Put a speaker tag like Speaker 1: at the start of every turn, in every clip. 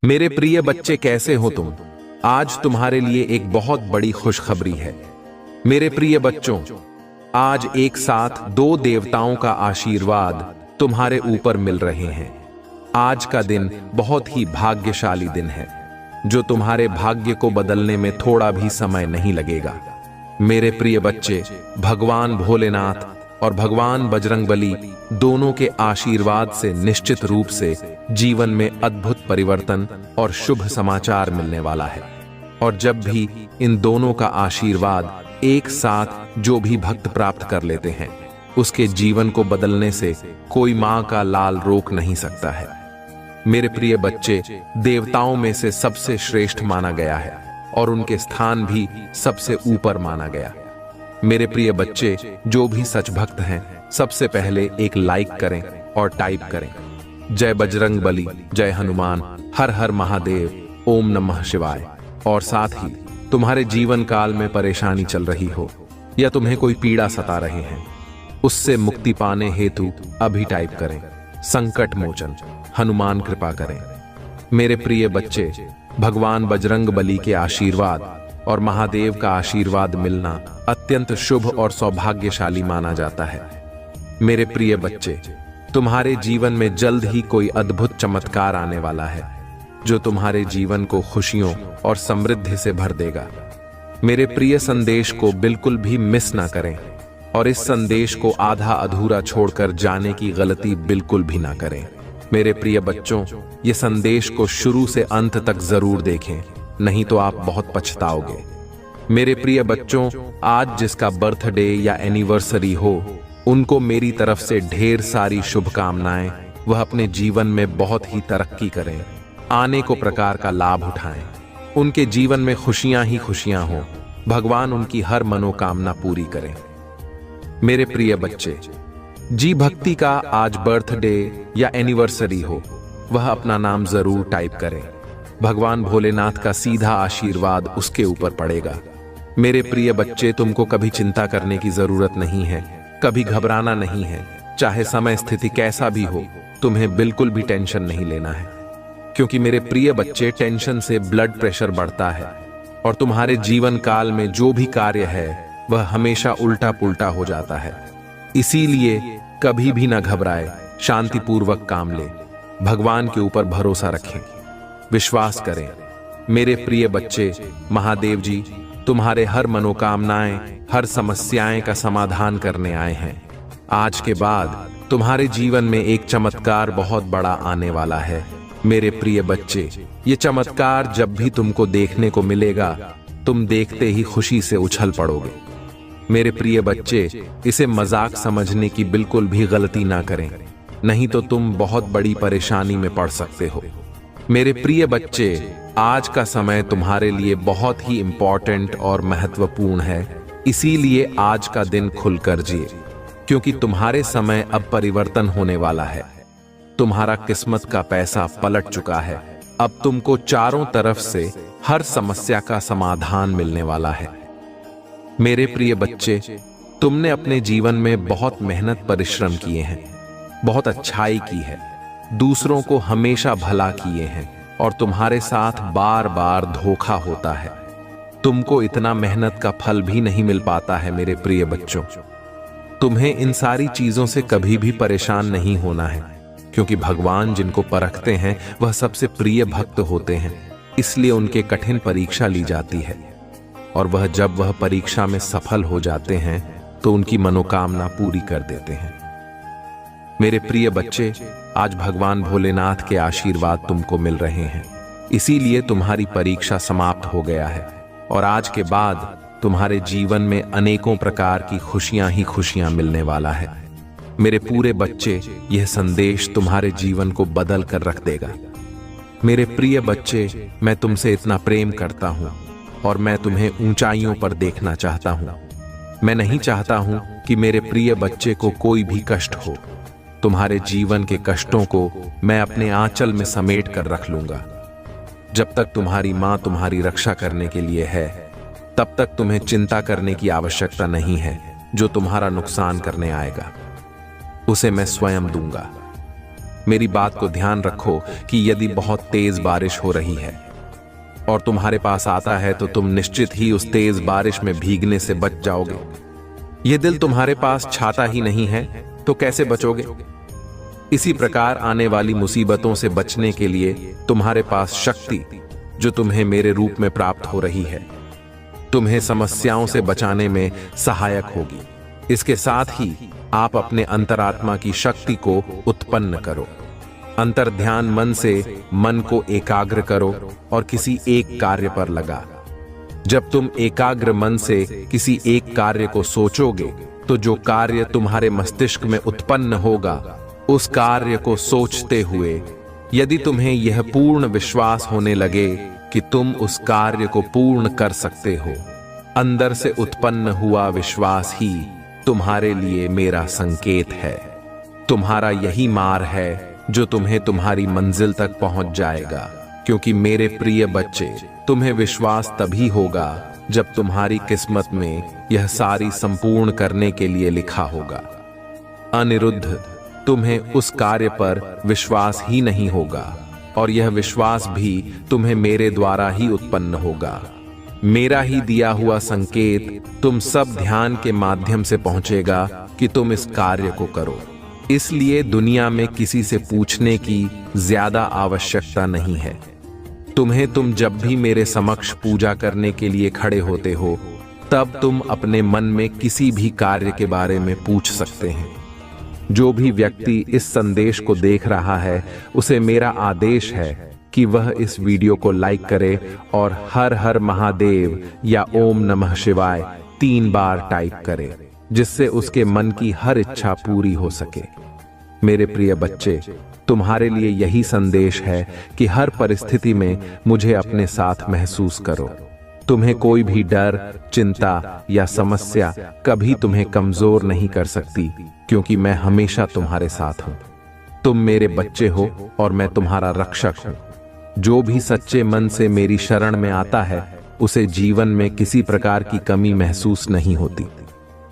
Speaker 1: मेरे प्रिय बच्चे, कैसे हो तुम? आज तुम्हारे लिए एक बहुत बड़ी खुशखबरी है। मेरे प्रिय बच्चों, आज एक साथ दो देवताओं का आशीर्वाद तुम्हारे ऊपर मिल रहे हैं। आज का दिन बहुत ही भाग्यशाली दिन है, जो तुम्हारे भाग्य को बदलने में थोड़ा भी समय नहीं लगेगा। मेरे प्रिय बच्चे, भगवान भोलेनाथ और भगवान बजरंगबली दोनों के आशीर्वाद से निश्चित रूप से जीवन में अद्भुत परिवर्तन और शुभ समाचार मिलने वाला है। और जब भी इन दोनों का आशीर्वाद एक साथ जो भी भक्त प्राप्त कर लेते हैं, उसके जीवन को बदलने से कोई मां का लाल रोक नहीं सकता है। मेरे प्रिय बच्चे, देवताओं में से सबसे श्रेष्ठ माना गया है और उनके स्थान भी सबसे ऊपर माना गया। मेरे प्रिय बच्चे, जो भी सच भक्त हैं, सबसे पहले एक लाइक करें और टाइप करें, जय बजरंग बली, जय हनुमान, हर हर महादेव, ओम नमः शिवाय। और साथ ही तुम्हारे जीवन काल में परेशानी चल रही हो या तुम्हें कोई पीड़ा सता रहे हैं, उससे मुक्ति पाने हेतु अभी टाइप करें, संकट मोचन, हनुमान कृपा करें। मेरे प्रिय बच्चे, भगवान बजरंग बली के आशीर्वाद और महादेव का आशीर्वाद मिलना अत्यंत शुभ और सौभाग्यशाली माना जाता है। मेरे प्रिय बच्चे, तुम्हारे जीवन में जल्द ही कोई अद्भुत चमत्कार आने वाला है, जो तुम्हारे जीवन को खुशियों और समृद्धि से भर देगा। मेरे प्रिय संदेश को बिल्कुल भी मिस ना करें और इस संदेश को आधा अधूरा छोड़कर जाने की गलती बिल्कुल भी ना करें। मेरे प्रिय बच्चों, ये संदेश को शुरू से अंत तक जरूर देखें, नहीं तो आप बहुत पछताओगे। मेरे प्रिय बच्चों, आज जिसका बर्थडे या एनिवर्सरी हो, उनको मेरी तरफ से ढेर सारी शुभकामनाएं। वह अपने जीवन में बहुत ही तरक्की करें, आने को प्रकार का लाभ उठाएं, उनके जीवन में खुशियां ही खुशियां हों, भगवान उनकी हर मनोकामना पूरी करें। मेरे प्रिय बच्चे, जी भक्ति का आज बर्थडे या एनिवर्सरी हो, वह अपना नाम जरूर टाइप करें। भगवान भोलेनाथ का सीधा आशीर्वाद उसके ऊपर पड़ेगा। मेरे प्रिय बच्चे, तुमको कभी चिंता करने की जरूरत नहीं है, कभी घबराना नहीं है। चाहे समय स्थिति कैसा भी हो, तुम्हें बिल्कुल भी टेंशन नहीं लेना है, क्योंकि मेरे प्रिय बच्चे, टेंशन से ब्लड प्रेशर बढ़ता है और तुम्हारे जीवन काल में जो भी कार्य है वह हमेशा उल्टा पुल्टा हो जाता है। इसीलिए कभी भी ना घबराए, शांतिपूर्वक काम ले, भगवान के ऊपर भरोसा रखें, विश्वास करें। मेरे प्रिय बच्चे, महादेव जी तुम्हारे हर मनोकामनाएं, हर समस्याएं का समाधान करने आए हैं। आज के बाद तुम्हारे जीवन में एक चमत्कार बहुत बड़ा आने वाला है। मेरे प्रिय बच्चे, ये चमत्कार जब भी तुमको देखने को मिलेगा, तुम देखते ही खुशी से उछल पड़ोगे। मेरे प्रिय बच्चे, इसे मजाक समझने की बिल्कुल भी गलती ना करें, नहीं तो तुम बहुत बड़ी परेशानी में पड़ सकते हो। मेरे प्रिय बच्चे, आज का समय तुम्हारे लिए बहुत ही इंपॉर्टेंट और महत्वपूर्ण है, इसीलिए आज का दिन खुलकर जिए, क्योंकि तुम्हारे समय अब परिवर्तन होने वाला है। तुम्हारा किस्मत का पैसा पलट चुका है। अब तुमको चारों तरफ से हर समस्या का समाधान मिलने वाला है। मेरे प्रिय बच्चे, तुमने अपने जीवन में बहुत मेहनत परिश्रम किए हैं, बहुत अच्छाई की है, दूसरों को हमेशा भला किए हैं और तुम्हारे साथ बार बार धोखा होता है। तुमको इतना मेहनत का फल भी नहीं मिल पाता है। मेरे प्रिय बच्चों, तुम्हें इन सारी चीजों से कभी भी परेशान नहीं होना है, क्योंकि भगवान जिनको परखते हैं वह सबसे प्रिय भक्त होते हैं। इसलिए उनके कठिन परीक्षा ली जाती है और जब वह परीक्षा में सफल हो जाते हैं तो उनकी मनोकामना पूरी कर देते हैं। मेरे प्रिय बच्चे, आज भगवान भोलेनाथ के आशीर्वाद तुमको मिल रहे हैं, इसीलिए तुम्हारी परीक्षा समाप्त हो गया है और आज के बाद तुम्हारे जीवन में अनेकों प्रकार की खुशियां ही खुशियां मिलने वाला है। मेरे पूरे बच्चे, यह संदेश तुम्हारे जीवन को बदल कर रख देगा। मेरे प्रिय बच्चे, मैं तुमसे इतना प्रेम करता हूं और मैं तुम्हें ऊंचाइयों पर देखना चाहता हूं। मैं नहीं चाहता हूं कि मेरे प्रिय बच्चे को कोई भी कष्ट हो। तुम्हारे जीवन के कष्टों को मैं अपने आंचल में समेट कर रख लूंगा। जब तक तुम्हारी मां तुम्हारी रक्षा करने के लिए है, तब तक तुम्हें चिंता करने की आवश्यकता नहीं है। जो तुम्हारा नुकसान करने आएगा, उसे मैं स्वयं दूंगा। मेरी बात को ध्यान रखो कि यदि बहुत तेज बारिश हो रही है और तुम्हारे पास आता है तो तुम निश्चित ही उस तेज बारिश में भीगने से बच जाओगे। ये दिल तुम्हारे पास छाता ही नहीं है तो कैसे बचोगे? इसी प्रकार आने वाली मुसीबतों से बचने के लिए तुम्हारे पास शक्ति जो तुम्हें मेरे रूप में प्राप्त हो रही है तुम्हें समस्याओं से बचाने में सहायक होगी। इसके साथ ही आप अपने अंतरात्मा की शक्ति को उत्पन्न करो। अंतर ध्यान मन से मन को एकाग्र करो और किसी एक कार्य पर लगा। जब तुम एकाग्र मन से किसी एक कार्य को सोचोगे तो जो कार्य तुम्हारे मस्तिष्क में उत्पन्न होगा उस कार्य को सोचते हुए यदि तुम्हें यह पूर्ण विश्वास होने लगे कि तुम उस कार्य को पूर्ण कर सकते हो, अंदर से उत्पन्न हुआ विश्वास ही तुम्हारे लिए मेरा संकेत है। तुम्हारा यही मार्ग है जो तुम्हें तुम्हारी मंजिल तक पहुंच जाएगा, क्योंकि मेरे प्रिय बच्चे, तुम्हें विश्वास तभी होगा जब तुम्हारी किस्मत में यह सारी संपूर्ण करने के लिए लिखा होगा। अनिरुद्ध, तुम्हें उस कार्य पर विश्वास ही नहीं होगा और यह विश्वास भी तुम्हें मेरे द्वारा ही उत्पन्न होगा। मेरा ही दिया हुआ संकेत तुम सब ध्यान के माध्यम से पहुंचेगा कि तुम इस कार्य को करो। इसलिए दुनिया में किसी से पूछने की ज्यादा आवश्यकता नहीं है। तुम जब भी मेरे समक्ष पूजा करने के लिए खड़े होते हो तब तुम अपने मन में किसी भी कार्य के बारे में पूछ सकते हैं। जो भी व्यक्ति इस संदेश को देख रहा है उसे मेरा आदेश है कि वह इस वीडियो को लाइक करे और हर हर महादेव या ओम नमः शिवाय 3 बार टाइप करे, जिससे उसके मन की हर इच्छा पूरी हो सके। मेरे प्रिय बच्चे, तुम्हारे लिए यही संदेश है कि हर परिस्थिति में मुझे अपने साथ महसूस करो। तुम्हें कोई भी डर, चिंता या समस्या कभी तुम्हें कमजोर नहीं कर सकती, क्योंकि मैं हमेशा तुम्हारे साथ हूं। तुम मेरे बच्चे हो और मैं तुम्हारा रक्षक हूं। जो भी सच्चे मन से मेरी शरण में आता है उसे जीवन में किसी प्रकार की कमी महसूस नहीं होती।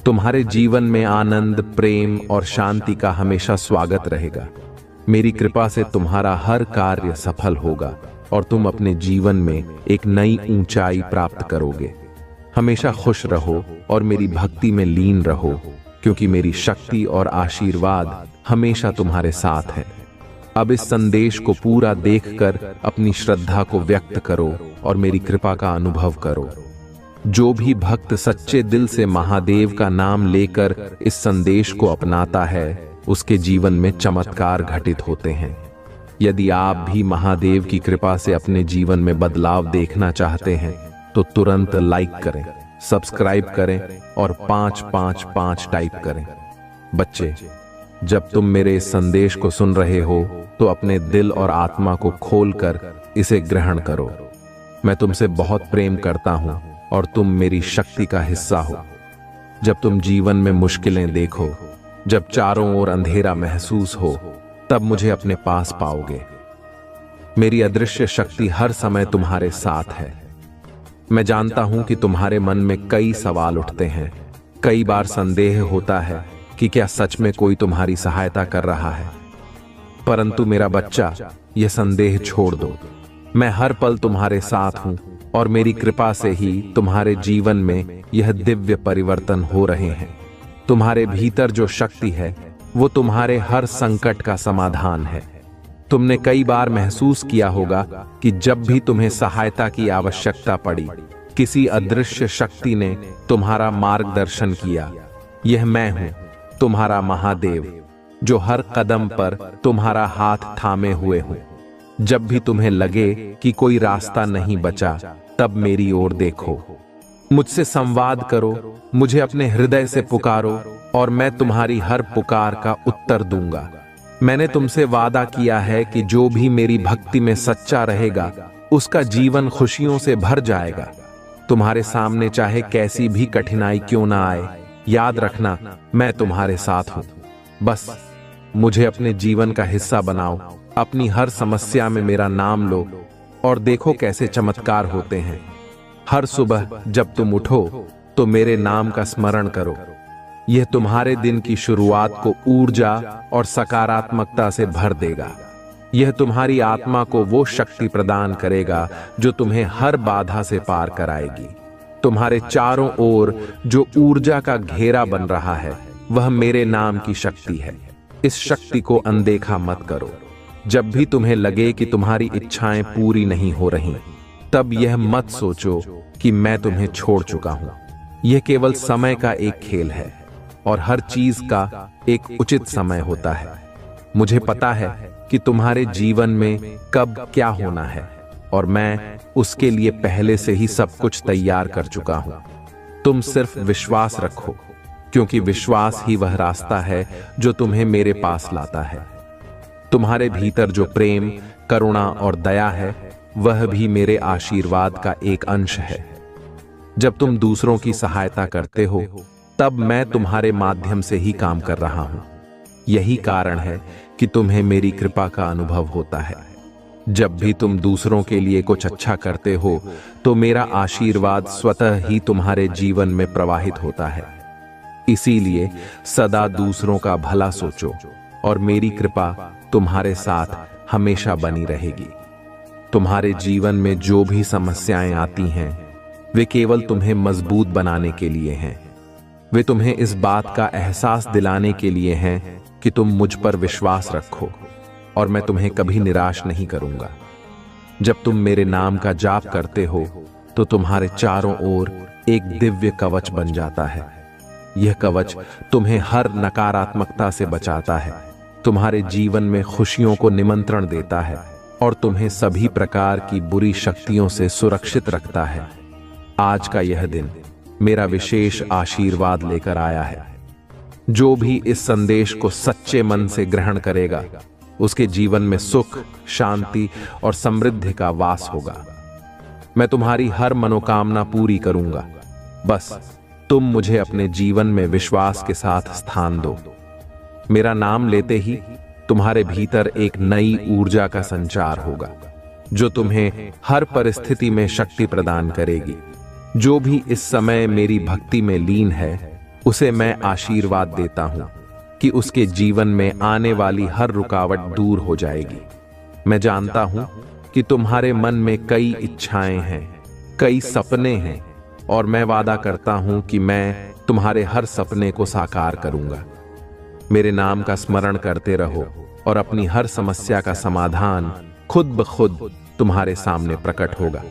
Speaker 1: तुम्हारे जीवन में आनंद, प्रेम और शांति का हमेशा स्वागत रहेगा। मेरी कृपा से तुम्हारा हर कार्य सफल होगा और तुम अपने जीवन में एक नई ऊंचाई प्राप्त करोगे। हमेशा खुश रहो और मेरी भक्ति में लीन रहो, क्योंकि मेरी शक्ति और आशीर्वाद हमेशा तुम्हारे साथ है। अब इस संदेश को पूरा देखकर अपनी श्रद्धा को व्यक्त करो और मेरी कृपा का अनुभव करो। जो भी भक्त सच्चे दिल से महादेव का नाम लेकर इस संदेश को अपनाता है उसके जीवन में चमत्कार घटित होते हैं। यदि आप भी महादेव की कृपा से अपने जीवन में बदलाव देखना चाहते हैं तो तुरंत लाइक करें, सब्सक्राइब करें और 555 टाइप करें। बच्चे, जब तुम मेरे इस संदेश को सुन रहे हो तो अपने दिल और आत्मा को खोलकर इसे ग्रहण करो। मैं तुमसे बहुत प्रेम करता हूं और तुम मेरी शक्ति का हिस्सा हो। जब तुम जीवन में मुश्किलें देखो, जब चारों ओर अंधेरा महसूस हो, तब मुझे अपने पास पाओगे। मेरी अदृश्य शक्ति हर समय तुम्हारे साथ है। मैं जानता हूं कि तुम्हारे मन में कई सवाल उठते हैं। कई बार संदेह होता है कि क्या सच में कोई तुम्हारी सहायता कर रहा है। परंतु मेरा बच्चा, यह संदेह छोड़ दो। मैं हर पल तुम्हारे साथ हूं और मेरी कृपा से ही तुम्हारे जीवन में यह दिव्य परिवर्तन हो रहे हैं। तुम्हारे भीतर जो शक्ति है वो तुम्हारे हर संकट का समाधान है। तुमने कई बार महसूस किया होगा कि जब भी तुम्हें सहायता की आवश्यकता पड़ी, किसी अदृश्य शक्ति ने तुम्हारा मार्गदर्शन किया। यह मैं हूं, तुम्हारा महादेव, जो हर कदम पर तुम्हारा हाथ थामे हुए हूं। जब भी तुम्हें लगे कि कोई रास्ता नहीं बचा, तब मेरी ओर देखो, मुझसे संवाद करो, मुझे अपने हृदय से पुकारो और मैं तुम्हारी हर पुकार का उत्तर दूंगा। मैंने तुमसे वादा किया है कि जो भी मेरी भक्ति में सच्चा रहेगा उसका जीवन खुशियों से भर जाएगा। तुम्हारे सामने चाहे कैसी भी कठिनाई क्यों ना आए, याद रखना मैं तुम्हारे साथ हूं। बस मुझे अपने जीवन का हिस्सा बनाओ। अपनी हर समस्या में मेरा नाम लो और देखो कैसे चमत्कार होते हैं। हर सुबह जब तुम उठो तो मेरे नाम का स्मरण करो। यह तुम्हारे दिन की शुरुआत को ऊर्जा और सकारात्मकता से भर देगा। यह तुम्हारी आत्मा को वो शक्ति प्रदान करेगा जो तुम्हें हर बाधा से पार कराएगी। तुम्हारे चारों ओर जो ऊर्जा का घेरा बन रहा है वह मेरे नाम की शक्ति है। इस शक्ति को अनदेखा मत करो। जब भी तुम्हें लगे कि तुम्हारी इच्छाएं पूरी नहीं हो रही, तब यह मत सोचो कि मैं तुम्हें छोड़ चुका हूं। यह केवल समय का एक खेल है और हर चीज का एक उचित समय होता है। मुझे पता है कि तुम्हारे जीवन में कब क्या होना है और मैं उसके लिए पहले से ही सब कुछ तैयार कर चुका हूं। तुम सिर्फ विश्वास रखो, क्योंकि विश्वास ही वह रास्ता है जो तुम्हें मेरे पास लाता है। तुम्हारे भीतर जो प्रेम, करुणा और दया है वह भी मेरे आशीर्वाद का एक अंश है। जब तुम दूसरों की सहायता करते हो तब मैं तुम्हारे माध्यम से ही काम कर रहा हूं। यही कारण है कि तुम्हें मेरी कृपा का अनुभव होता है। जब भी तुम दूसरों के लिए कुछ अच्छा करते हो तो मेरा आशीर्वाद स्वतः ही तुम्हारे जीवन में प्रवाहित होता है। इसीलिए सदा दूसरों का भला सोचो और मेरी कृपा तुम्हारे साथ हमेशा बनी रहेगी। तुम्हारे जीवन में जो भी समस्याएं आती हैं वे केवल तुम्हें मजबूत बनाने के लिए हैं। वे तुम्हें इस बात का एहसास दिलाने के लिए हैं कि तुम मुझ पर विश्वास रखो और मैं तुम्हें कभी निराश नहीं करूंगा। जब तुम मेरे नाम का जाप करते हो तो तुम्हारे चारों ओर एक दिव्य कवच बन जाता है। यह कवच तुम्हें हर नकारात्मकता से बचाता है, तुम्हारे जीवन में खुशियों को निमंत्रण देता है और तुम्हें सभी प्रकार की बुरी शक्तियों से सुरक्षित रखता है। आज का यह दिन मेरा विशेष आशीर्वाद लेकर आया है। जो भी इस संदेश को सच्चे मन से ग्रहण करेगा उसके जीवन में सुख, शांति और समृद्धि का वास होगा। मैं तुम्हारी हर मनोकामना पूरी करूंगा। बस तुम मुझे अपने जीवन में विश्वास के साथ स्थान दो। मेरा नाम लेते ही तुम्हारे भीतर एक नई ऊर्जा का संचार होगा जो तुम्हें हर परिस्थिति में शक्ति प्रदान करेगी। जो भी इस समय मेरी भक्ति में लीन है उसे मैं आशीर्वाद देता हूं कि उसके जीवन में आने वाली हर रुकावट दूर हो जाएगी। मैं जानता हूं कि तुम्हारे मन में कई इच्छाएं हैं, कई सपने हैं और मैं वादा करता हूं कि मैं तुम्हारे हर सपने को साकार करूंगा। मेरे नाम का स्मरण करते रहो और अपनी हर समस्या का समाधान खुद ब खुद तुम्हारे सामने प्रकट होगा।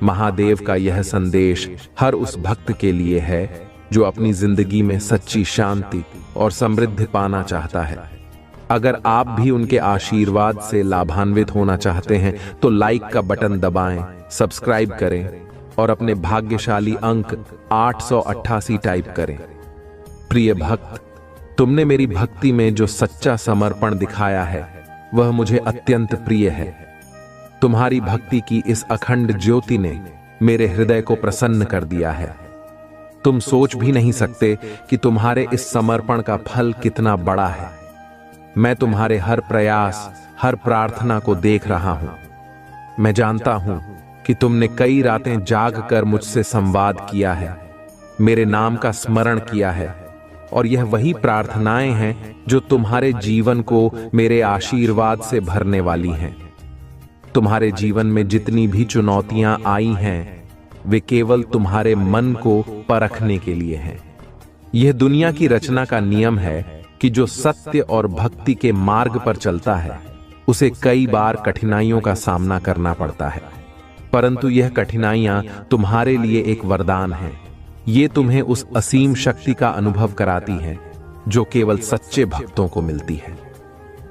Speaker 1: महादेव का यह संदेश हर उस भक्त के लिए है जो अपनी जिंदगी में सच्ची शांति और समृद्धि पाना चाहता है। अगर आप भी उनके आशीर्वाद से लाभान्वित होना चाहते हैं तो लाइक का बटन दबाएं, सब्सक्राइब करें और अपने भाग्यशाली अंक 888 टाइप करें। प्रिय भक्त, तुमने मेरी भक्ति में जो सच्चा समर्पण दिखाया है वह मुझे अत्यंत प्रिय है। तुम्हारी भक्ति की इस अखंड ज्योति ने मेरे हृदय को प्रसन्न कर दिया है। तुम सोच भी नहीं सकते कि तुम्हारे इस समर्पण का फल कितना बड़ा है। मैं तुम्हारे हर प्रयास, हर प्रार्थना को देख रहा हूं। मैं जानता हूं कि तुमने कई रातें जाग कर मुझसे संवाद किया है, मेरे नाम का स्मरण किया है और यह वही प्रार्थनाएं हैं जो तुम्हारे जीवन को मेरे आशीर्वाद से भरने वाली हैं। तुम्हारे जीवन में जितनी भी चुनौतियां आई हैं वे केवल तुम्हारे मन को परखने के लिए हैं। यह दुनिया की रचना का नियम है कि जो सत्य और भक्ति के मार्ग पर चलता है उसे कई बार कठिनाइयों का सामना करना पड़ता है, परंतु यह कठिनाइयां तुम्हारे लिए एक वरदान है। ये तुम्हें उस असीम शक्ति का अनुभव कराती हैं जो केवल सच्चे भक्तों को मिलती है।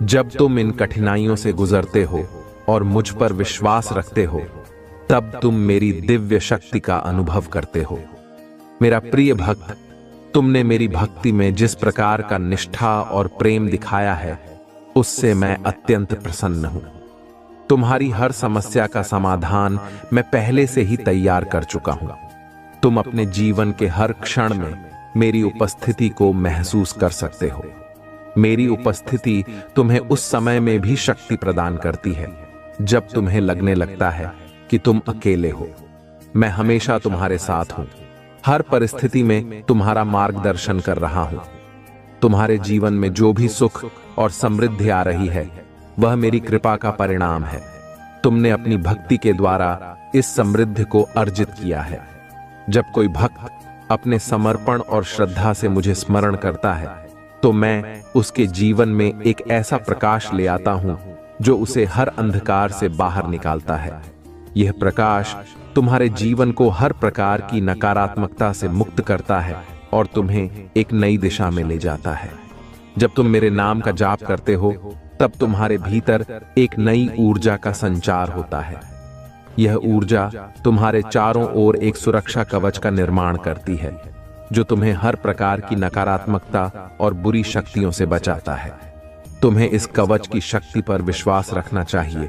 Speaker 1: जब तुम इन कठिनाइयों से गुजरते हो और मुझ पर विश्वास रखते हो तब तुम मेरी दिव्य शक्ति का अनुभव करते हो। मेरा प्रिय भक्त, तुमने मेरी भक्ति में जिस प्रकार का निष्ठा और प्रेम दिखाया है उससे मैं अत्यंत प्रसन्न हूं। तुम्हारी हर समस्या का समाधान मैं पहले से ही तैयार कर चुका हूं। तुम अपने जीवन के हर क्षण में मेरी उपस्थिति को महसूस कर सकते हो। मेरी उपस्थिति तुम्हें उस समय में भी शक्ति प्रदान करती है जब तुम्हें लगने लगता है कि तुम अकेले हो। मैं हमेशा तुम्हारे साथ हूं हर परिस्थिति में तुम्हारा मार्गदर्शन कर रहा हूं। तुम्हारे जीवन में जो भी सुख और समृद्धि आ रही है वह मेरी कृपा का परिणाम है। तुमने अपनी भक्ति के द्वारा इस समृद्धि को अर्जित किया है। जब कोई भक्त अपने समर्पण और श्रद्धा से मुझे स्मरण करता है तो मैं उसके जीवन में एक ऐसा प्रकाश ले आता हूं जो उसे हर अंधकार से बाहर निकालता है। यह प्रकाश तुम्हारे जीवन को हर प्रकार की नकारात्मकता से मुक्त करता है और तुम्हें एक नई दिशा में ले जाता है। जब तुम मेरे नाम का जाप करते हो तब तुम्हारे भीतर एक नई ऊर्जा का संचार होता है। यह ऊर्जा तुम्हारे चारों ओर एक सुरक्षा कवच का निर्माण करती है जो तुम्हें हर प्रकार की नकारात्मकता और बुरी शक्तियों से बचाता है। तुम्हें इस कवच की शक्ति पर विश्वास रखना चाहिए।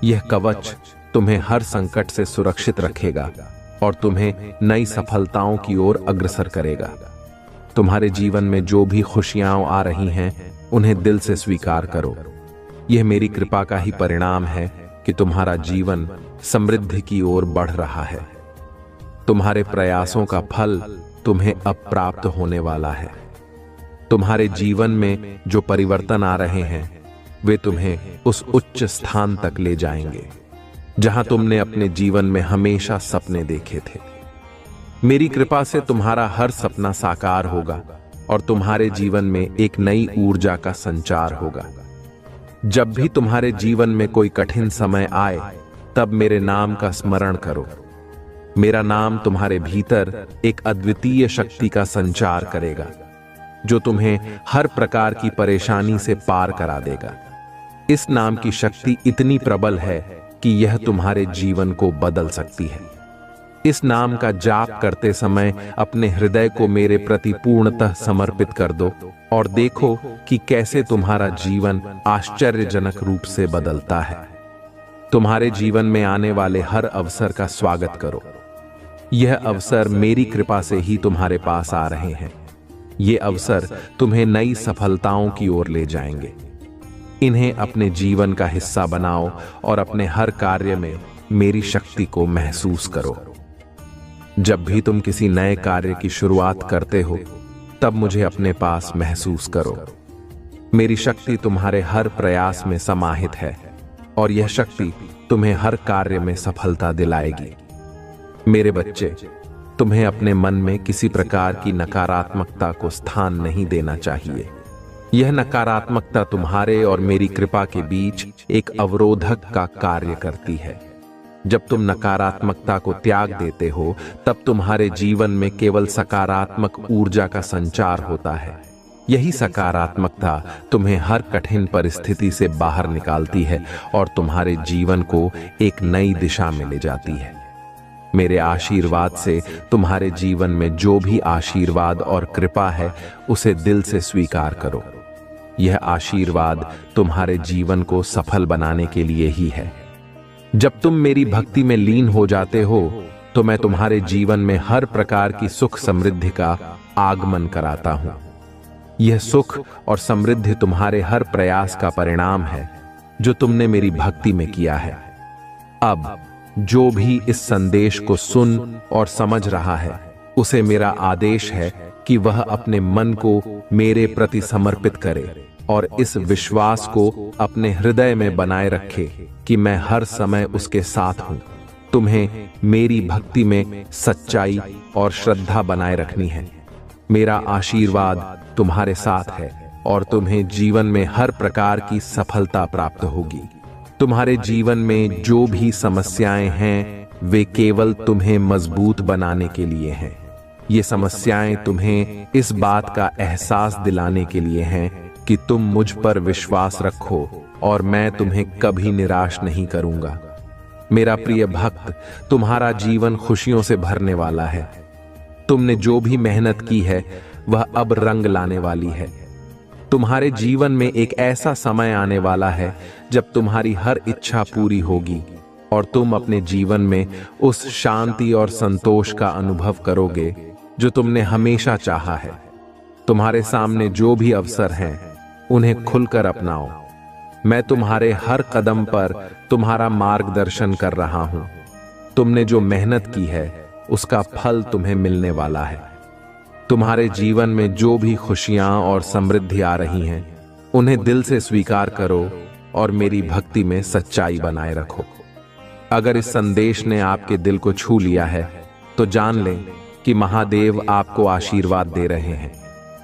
Speaker 1: यह कवच तुम्हें हर संकट से सुरक्षित रखेगा और तुम्हें नई सफलताओं की ओर अग्रसर करेगा। तुम्हारे जीवन में जो भी खुशियां आ रही हैं उन्हें दिल से स्वीकार करो। यह मेरी कृपा का ही परिणाम है कि तुम्हारा जीवन समृद्धि की ओर बढ़ रहा है। तुम्हारे प्रयासों का फल तुम्हें अब प्राप्त होने वाला है। तुम्हारे जीवन में जो परिवर्तन आ रहे हैं वे तुम्हें उस उच्च स्थान तक ले जाएंगे जहां तुमने अपने जीवन में हमेशा सपने देखे थे। मेरी कृपा से तुम्हारा हर सपना साकार होगा और तुम्हारे जीवन में एक नई ऊर्जा का संचार होगा। जब भी तुम्हारे जीवन में कोई कठिन समय आए तब मेरे नाम का स्मरण करो। मेरा नाम तुम्हारे भीतर एक अद्वितीय शक्ति का संचार करेगा जो तुम्हें हर प्रकार की परेशानी से पार करा देगा। इस नाम की शक्ति इतनी प्रबल है कि यह तुम्हारे जीवन को बदल सकती है। इस नाम का जाप करते समय अपने हृदय को मेरे प्रति पूर्णतः समर्पित कर दो और देखो कि कैसे तुम्हारा जीवन आश्चर्यजनक रूप से बदलता है। तुम्हारे जीवन में आने वाले हर अवसर का स्वागत करो। यह अवसर मेरी कृपा से ही तुम्हारे पास आ रहे हैं। ये अवसर तुम्हें नई सफलताओं की ओर ले जाएंगे। इन्हें अपने जीवन का हिस्सा बनाओ और अपने हर कार्य में मेरी शक्ति को महसूस करो। जब भी तुम किसी नए कार्य की शुरुआत करते हो तब मुझे अपने पास महसूस करो। मेरी शक्ति तुम्हारे हर प्रयास में समाहित है और यह शक्ति तुम्हें हर कार्य में सफलता दिलाएगी। मेरे बच्चे, तुम्हें अपने मन में किसी प्रकार की नकारात्मकता को स्थान नहीं देना चाहिए। यह नकारात्मकता तुम्हारे और मेरी कृपा के बीच एक अवरोधक का कार्य करती है। जब तुम नकारात्मकता को त्याग देते हो तब तुम्हारे जीवन में केवल सकारात्मक ऊर्जा का संचार होता है। यही सकारात्मकता तुम्हें हर कठिन परिस्थिति से बाहर निकालती है और तुम्हारे जीवन को एक नई दिशा में ले जाती है। मेरे आशीर्वाद से तुम्हारे जीवन में जो भी आशीर्वाद और कृपा है उसे दिल से स्वीकार करो। यह आशीर्वाद तुम्हारे जीवन को सफल बनाने के लिए ही है। जब तुम मेरी भक्ति में लीन हो जाते हो तो मैं तुम्हारे जीवन में हर प्रकार की सुख समृद्धि का आगमन कराता हूं। यह सुख और समृद्धि तुम्हारे हर प्रयास का परिणाम है जो तुमने मेरी भक्ति में किया है। अब जो भी इस संदेश को सुन और समझ रहा है उसे मेरा आदेश है कि वह अपने मन को मेरे प्रति समर्पित करे और इस विश्वास को अपने हृदय में बनाए रखे कि मैं हर समय उसके साथ हूं। तुम्हें मेरी भक्ति में सच्चाई और श्रद्धा बनाए रखनी है। मेरा आशीर्वाद तुम्हारे साथ है और तुम्हें जीवन में हर प्रकार की सफलता प्राप्त होगी। तुम्हारे जीवन में जो भी समस्याएं हैं वे केवल तुम्हें मजबूत बनाने के लिए हैं। ये समस्याएं तुम्हें इस बात का एहसास दिलाने के लिए हैं कि तुम मुझ पर विश्वास रखो और मैं तुम्हें कभी निराश नहीं करूंगा। मेरा प्रिय भक्त, तुम्हारा जीवन खुशियों से भरने वाला है। तुमने जो भी मेहनत की है वह अब रंग लाने वाली है। तुम्हारे जीवन में एक ऐसा समय आने वाला है जब तुम्हारी हर इच्छा पूरी होगी और तुम अपने जीवन में उस शांति और संतोष का अनुभव करोगे जो तुमने हमेशा चाहा है। तुम्हारे सामने जो भी अवसर हैं उन्हें खुलकर अपनाओ। मैं तुम्हारे हर कदम पर तुम्हारा मार्गदर्शन कर रहा हूं। तुमने जो मेहनत की है उसका फल तुम्हें मिलने वाला है। तुम्हारे जीवन में जो भी खुशियां और समृद्धि आ रही हैं, उन्हें दिल से स्वीकार करो और मेरी भक्ति में सच्चाई बनाए रखो। अगर इस संदेश ने आपके दिल को छू लिया है तो जान लें कि महादेव आपको आशीर्वाद दे रहे हैं।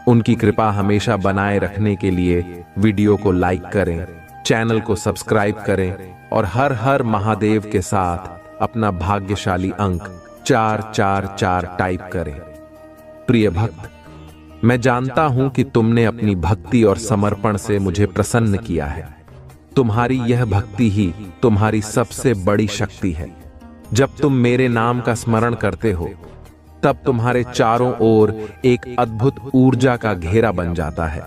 Speaker 1: उनकी कृपा हमेशा बनाए रखने के लिए वीडियो को लाइक करें, चैनल को सब्सक्राइब करें और हर हर महादेव के साथ अपना भाग्यशाली अंक 444 टाइप करें। प्रिय भक्त, मैं जानता हूं कि तुमने अपनी भक्ति और समर्पण से मुझे प्रसन्न किया है। तुम्हारी यह भक्ति ही तुम्हारी सबसे बड़ी शक्ति है। जब तुम मेरे नाम का स्मरण करते हो, तब तुम्हारे चारों ओर एक अद्भुत ऊर्जा का घेरा बन जाता है।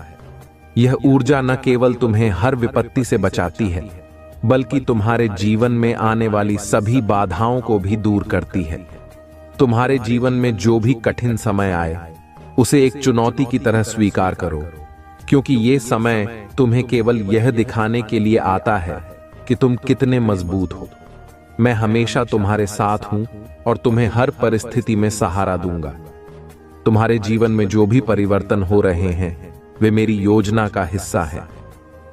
Speaker 1: यह ऊर्जा न केवल तुम्हें हर विपत्ति से बचाती है, बल्कि तुम्हारे जीवन में आने वाली सभी बाधाओं को भी दूर करती है। तुम्हारे जीवन में जो भी कठिन समय आए, उसे एक चुनौती की तरह स्वीकार करो, क्योंकि ये समय तुम्हें केवल यह दिखाने के लिए आता है कि तुम कितने मजबूत हो। मैं हमेशा तुम्हारे साथ हूं और तुम्हें हर परिस्थिति में सहारा दूंगा। तुम्हारे जीवन में जो भी परिवर्तन हो रहे हैं, वे मेरी योजना का हिस्सा है।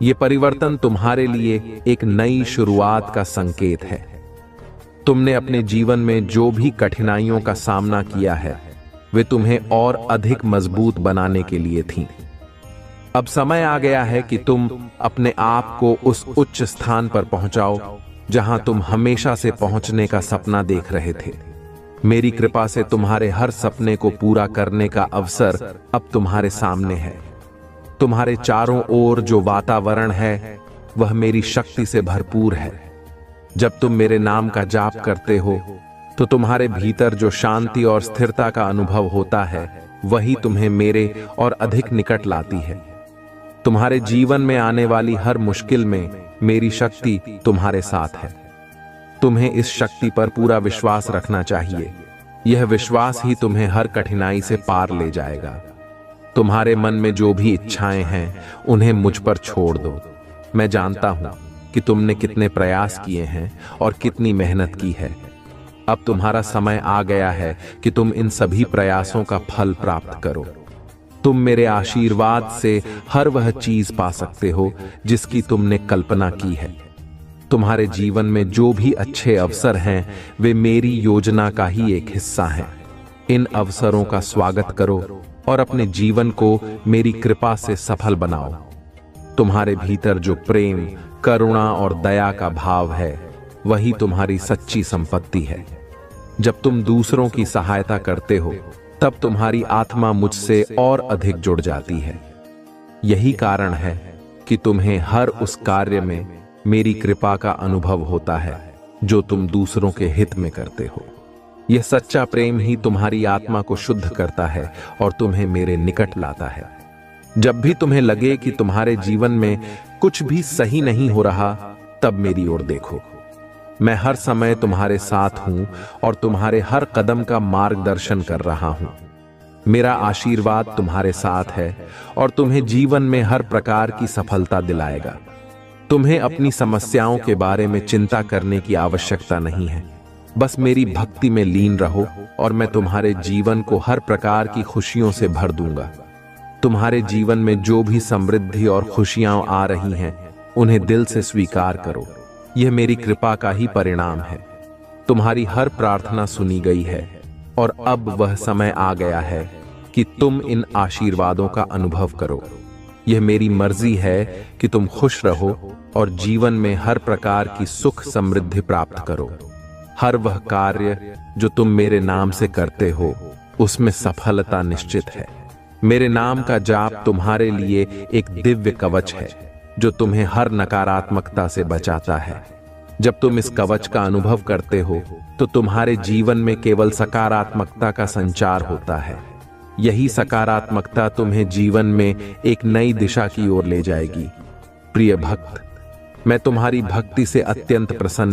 Speaker 1: ये परिवर्तन तुम्हारे लिए एक नई शुरुआत का संकेत है। तुमने अपने जीवन में जो भी कठिनाइयों का सामना किया है, वे तुम्हें और अधिक मजबूत बनाने के लिए थीं। अब समय आ गया है कि तुम अपने आप को उस उच्च स्थान पर पहुंचाओ जहां तुम हमेशा से पहुंचने का सपना देख रहे थे। मेरी कृपा से तुम्हारे हर सपने को पूरा करने का अवसर अब तुम्हारे सामने है। तुम्हारे चारों ओर जो वातावरण है, वह मेरी शक्ति से भरपूर है। जब तुम मेरे नाम का जाप करते हो, तो तुम्हारे भीतर जो शांति और स्थिरता का अनुभव होता है, वही तुम्हें मेरे और अधिक निकट लाती है। तुम्हारे जीवन में आने वाली हर मुश्किल में मेरी शक्ति तुम्हारे साथ है। तुम्हें इस शक्ति पर पूरा विश्वास रखना चाहिए। यह विश्वास ही तुम्हें हर कठिनाई से पार ले जाएगा। तुम्हारे मन में जो भी इच्छाएं हैं, उन्हें मुझ पर छोड़ दो। मैं जानता हूं कि तुमने कितने प्रयास किए हैं और कितनी मेहनत की है। अब तुम्हारा समय आ गया है कि तुम इन सभी प्रयासों का फल प्राप्त करो। तुम मेरे आशीर्वाद से हर वह चीज पा सकते हो जिसकी तुमने कल्पना की है। तुम्हारे जीवन में जो भी अच्छे अवसर हैं, वे मेरी योजना का ही एक हिस्सा हैं। इन अवसरों का स्वागत करो और अपने जीवन को मेरी कृपा से सफल बनाओ। तुम्हारे भीतर जो प्रेम, करुणा और दया का भाव है, वही तुम्हारी सच्ची संपत्ति है। जब तुम दूसरों की सहायता करते हो, तब तुम्हारी आत्मा मुझसे और अधिक जुड़ जाती है। यही कारण है कि तुम्हें हर उस कार्य में मेरी कृपा का अनुभव होता है जो तुम दूसरों के हित में करते हो। यह सच्चा प्रेम ही तुम्हारी आत्मा को शुद्ध करता है और तुम्हें मेरे निकट लाता है। जब भी तुम्हें लगे कि तुम्हारे जीवन में कुछ भी सही नहीं हो रहा, तब मेरी ओर देखो। मैं हर समय तुम्हारे साथ हूं और तुम्हारे हर कदम का मार्गदर्शन कर रहा हूं। मेरा आशीर्वाद तुम्हारे साथ है और तुम्हें जीवन में हर प्रकार की सफलता दिलाएगा। तुम्हें अपनी समस्याओं के बारे में चिंता करने की आवश्यकता नहीं है। बस मेरी भक्ति में लीन रहो और मैं तुम्हारे जीवन को हर प्रकार की खुशियों से भर दूंगा। तुम्हारे जीवन में जो भी समृद्धि और खुशियां आ रही हैं, उन्हें दिल से स्वीकार करो। यह मेरी कृपा का ही परिणाम है। तुम्हारी हर प्रार्थना सुनी गई है और अब वह समय आ गया है कि तुम इन आशीर्वादों का अनुभव करो। यह मेरी मर्जी है कि तुम खुश रहो और जीवन में हर प्रकार की सुख समृद्धि प्राप्त करो। हर वह कार्य जो तुम मेरे नाम से करते हो, उसमें सफलता निश्चित है। मेरे नाम का जाप तुम्हारे लिए एक दिव्य कवच है जो तुम्हें हर नकारात्मकता से बचाता है। जब तुम इस कवच का अनुभव करते हो, तो तुम्हारे जीवन में केवल सकारात्मकता का संचार होता है। यही सकारात्मकता तुम्हें जीवन में एक नई दिशा की ओर ले जाएगी। प्रिय भक्त, मैं तुम्हारी भक्ति से अत्यंत प्रसन्न